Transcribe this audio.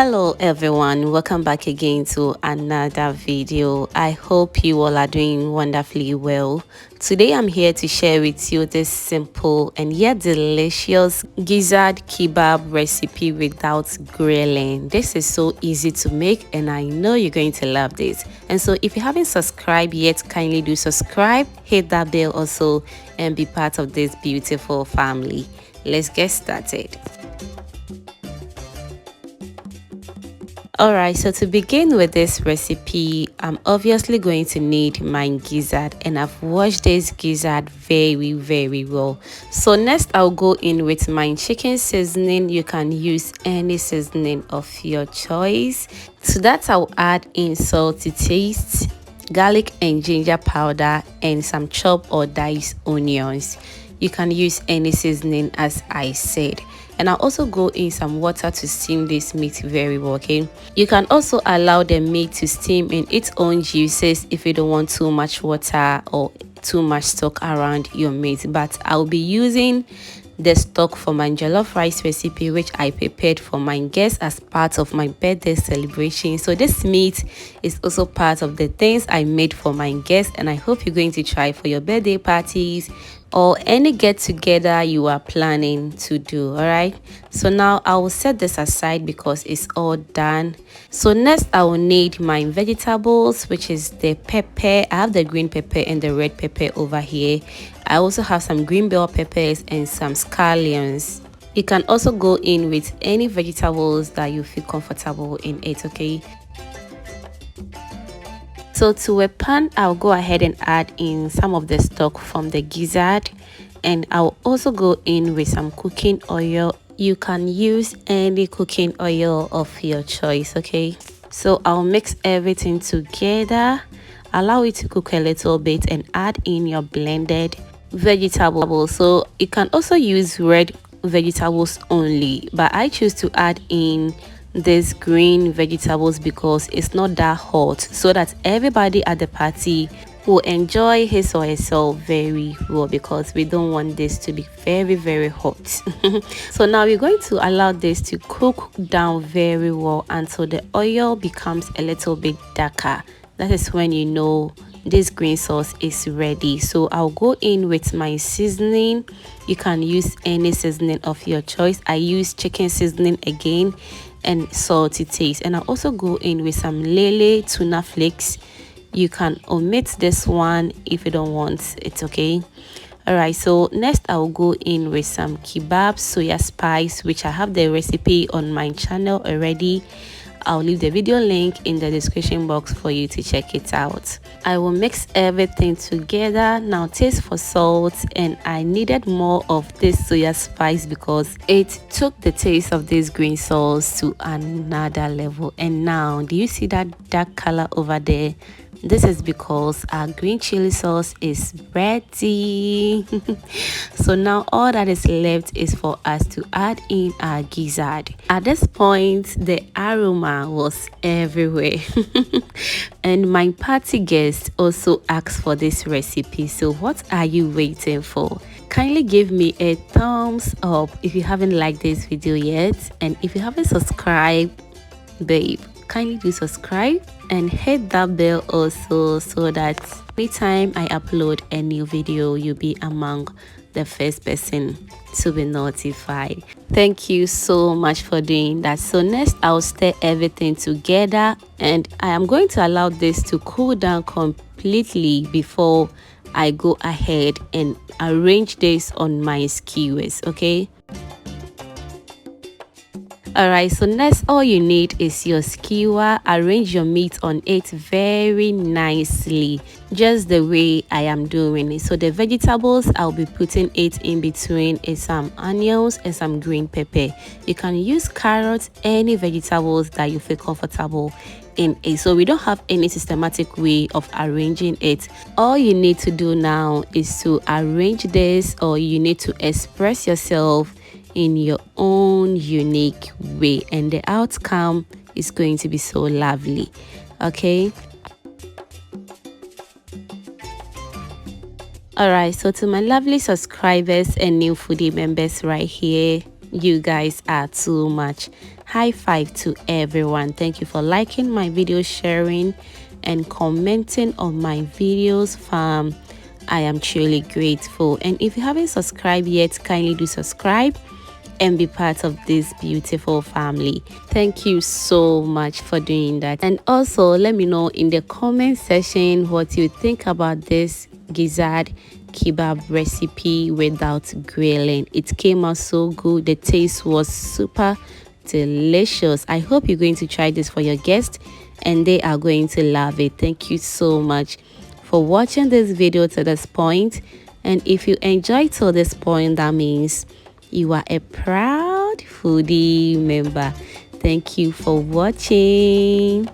Hello everyone, welcome back again to another video. I hope you all are doing wonderfully well. Today I'm here to share with you this simple and yet delicious gizzard kebab recipe without grilling. This is so easy to make and I know you're going to love this. And so if you haven't subscribed yet, kindly do subscribe, hit that bell also, and be part of this beautiful family. Let's get started. Alright, so to begin with this recipe, I'm obviously going to need my gizzard, and I've washed this gizzard very well. So next I'll go in with my chicken seasoning. You can use any seasoning of your choice. To that I'll add in salt to taste, garlic and ginger powder, and some chopped or diced onions. You can use any seasoning as I said. And I'll also go in some water to steam this meat very well, okay? You can also allow the meat to steam in its own juices if you don't want too much water or too much stock around your meat. But I'll be using the stock for my jollof rice recipe, which I prepared for my guests as part of my birthday celebration. So this meat is also part of the things I made for my guests, and I hope you're going to try for your birthday parties or any get together you are planning to do. All right, so now I will set this aside because it's all done. So next I will need my vegetables, which is the pepper. I have the green pepper and the red pepper over here. I also have some green bell peppers and some scallions. You can also go in with any vegetables that you feel comfortable in it, okay? So to a pan, I'll go ahead and add in some of the stock from the gizzard, and I'll also go in with some cooking oil. You can use any cooking oil of your choice, okay? So I'll mix everything together, allow it to cook a little bit, and add in your blended vegetables. So you can also use red vegetables only, but I choose to add in these green vegetables because it's not that hot, so that everybody at the party will enjoy his or herself very well, because we don't want this to be very hot. So now we're going to allow this to cook down very well until the oil becomes a little bit darker. That is when you know this green sauce is ready. So I'll go in with my seasoning. You can use any seasoning of your choice. I use chicken seasoning again, and salt to taste. And I'll also go in with some lele tuna flakes. You can omit this one if you don't want it, okay? Alright, so next I'll go in with some kebab soya spice, which I have the recipe on my channel already. I'll leave the video link in the description box for you to check it out. I will mix everything together. Now taste for salt, and I needed more of this soya spice because it took the taste of this green sauce to another level. And now, do you see that dark color over there? This is because our green chili sauce is ready. So now all that is left is for us to add in our gizzard. At this point, the aroma was everywhere. And my party guests also asked for this recipe. So what are you waiting for? Kindly give me a thumbs up if you haven't liked this video yet, and if you haven't subscribed, babe, kindly do subscribe and hit that bell also, so that anytime I upload a new video, you'll be among the first person to be notified. Thank you so much for doing that. So next I'll stir everything together, and I am going to allow this to cool down completely before I go ahead and arrange this on my skewers, okay? Alright, so next all you need is your skewer. Arrange your meat on it very nicely, just the way I am doing it. So the vegetables, I'll be putting it in between is some onions and some green pepper. You can use carrots, any vegetables that you feel comfortable in it. So we don't have any systematic way of arranging it. All you need to do now is to arrange this, or you need to express yourself in your own unique way, and the outcome is going to be so lovely, okay? Alright, so to my lovely subscribers and new foodie members right here, you guys are too much. High five to everyone. Thank you for liking my video, sharing and commenting on my videos, fam. I am truly grateful. And if you haven't subscribed yet, kindly do subscribe and be part of this beautiful family. Thank you so much for doing that. And also let me know in the comment section what you think about this gizzard kebab recipe without grilling. It came out so good. The taste was super delicious. I hope you're going to try this for your guests and they are going to love it. Thank you so much for watching this video to this point. And if you enjoyed till this point, that means you are a proud foodie member. Thank you for watching.